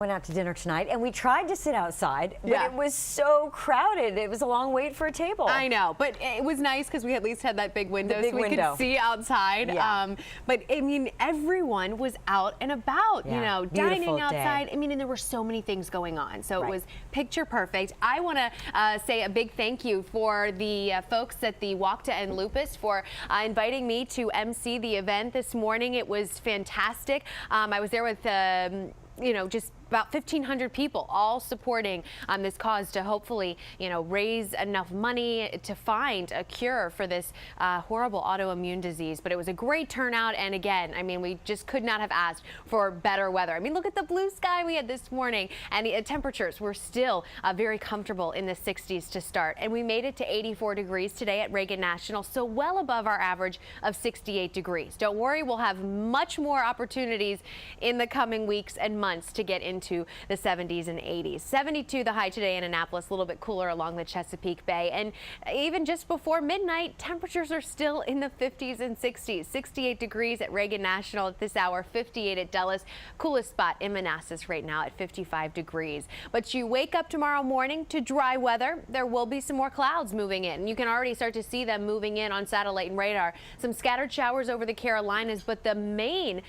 Went out to dinner tonight and we tried to sit outside, but Yeah. it was so crowded. It was a long wait for a table. I know, but it was nice because we at least had that big window big so we window. could see outside. Yeah. But I mean, everyone was out and about, Yeah. you know, Beautiful dining outside. day. I mean, and there were so many things going on. So Right. it was picture perfect. I want to say a big thank you for the folks at the Walk to End Lupus for inviting me to MC the event this morning. It was fantastic. I was there with you know, just about 1,500 people all supporting this cause to hopefully, you know, raise enough money to find a cure for this horrible autoimmune disease. But it was a great turnout. And again, I mean, we just could not have asked for better weather. I mean, look at the blue sky we had this morning, and the temperatures were still very comfortable in the 60s to start. And we made it to 84 degrees today at Reagan National, so well above our average of 68 degrees. Don't worry, we'll have much more opportunities in the coming weeks and months to get into the 70s and 80s. 72 the high today in Annapolis, a little bit cooler along the Chesapeake Bay. And even just before midnight, temperatures are still in the 50s and 60s. 68 degrees at Reagan National at this hour, 58 at Dulles. Coolest spot in Manassas right now at 55 degrees. But you wake up tomorrow morning to dry weather. There will be some more clouds moving in. You can already start to see them moving in on satellite and radar. Some scattered showers over the Carolinas, but the main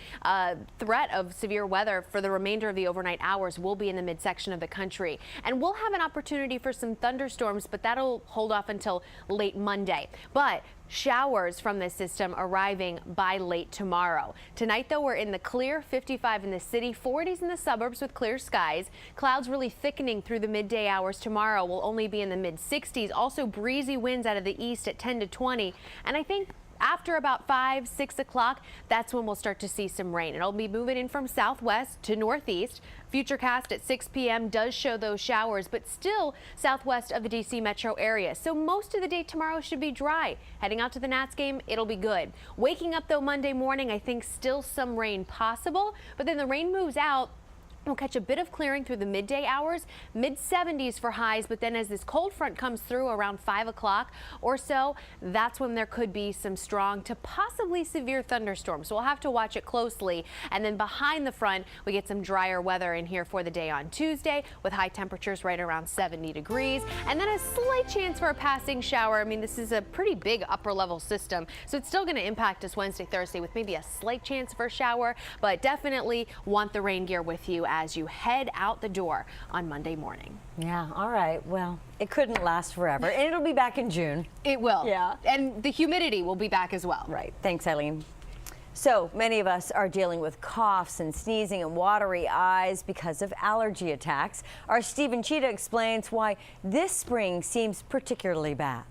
threat of severe weather for the remainder of the overnight hours will be in the midsection of the country. And we'll have an opportunity for some thunderstorms, but that'll hold off until late Monday. But showers from this system arriving by late tomorrow. Tonight, though, we're in the clear, 55 in the city, 40s in the suburbs with clear skies. Clouds really thickening through the midday hours. Tomorrow will only be in the mid-60s. Also breezy winds out of the east at 10 to 20. And I think after about 5, 6 o'clock, that's when we'll start to see some rain. It'll be moving in from southwest to northeast. Futurecast at 6 p.m. does show those showers, but still southwest of the D.C. metro area. So most of the day tomorrow should be dry. Heading out to the Nats game, it'll be good. Waking up, though, Monday morning, I think still some rain possible, but then the rain moves out. We'll catch a bit of clearing through the midday hours, mid-70s for highs, but then as this cold front comes through around 5 o'clock or so, that's when there could be some strong to possibly severe thunderstorms. So we'll have to watch it closely. And then behind the front, we get some drier weather in here for the day on Tuesday with high temperatures right around 70 degrees. And then a slight chance for a passing shower. I mean, this is a pretty big upper level system, so it's still going to impact us Wednesday, Thursday with maybe a slight chance for a shower, but definitely want the rain gear with you as you head out the door on Monday morning. Yeah, all right. Well, it couldn't last forever, and it'll be back in June. It will. Yeah. And the humidity will be back as well. Right. Thanks, Eileen. So many of us are dealing with coughs and sneezing and watery eyes because of allergy attacks. Our Stephen Cheetah explains why this spring seems particularly bad.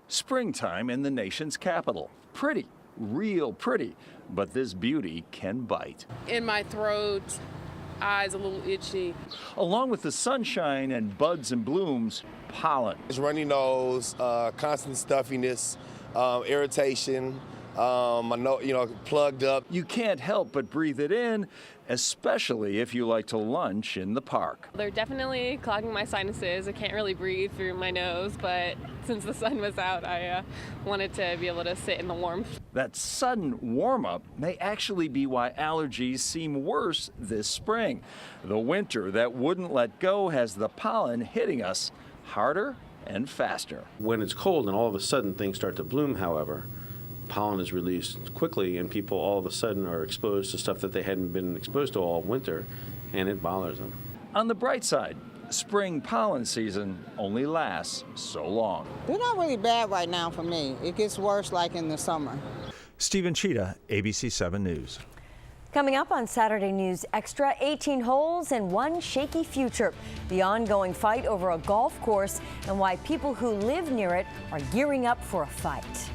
Springtime in the nation's capital. Pretty, real pretty, but this beauty can bite. In my throat, eyes a little itchy. Along with the sunshine and buds and blooms, pollen. It's runny nose, constant stuffiness, irritation, my nose, plugged up. You can't help but breathe it in, especially if you like to lunch in the park. They're definitely clogging my sinuses. I can't really breathe through my nose, but since the sun was out, I wanted to be able to sit in the warmth. That sudden warm-up may actually be why allergies seem worse this spring. The winter that wouldn't let go has the pollen hitting us harder and faster. When it's cold and all of a sudden things start to bloom, however, pollen is released quickly and people all of a sudden are exposed to stuff that they hadn't been exposed to all winter, and it bothers them. On the bright side, spring pollen season only lasts so long. They're not really bad right now for me. It gets worse like in the summer. Stephen Cheetah, ABC 7 News. Coming up on Saturday News Extra, 18 holes and one shaky future. The ongoing fight over a golf course and why people who live near it are gearing up for a fight.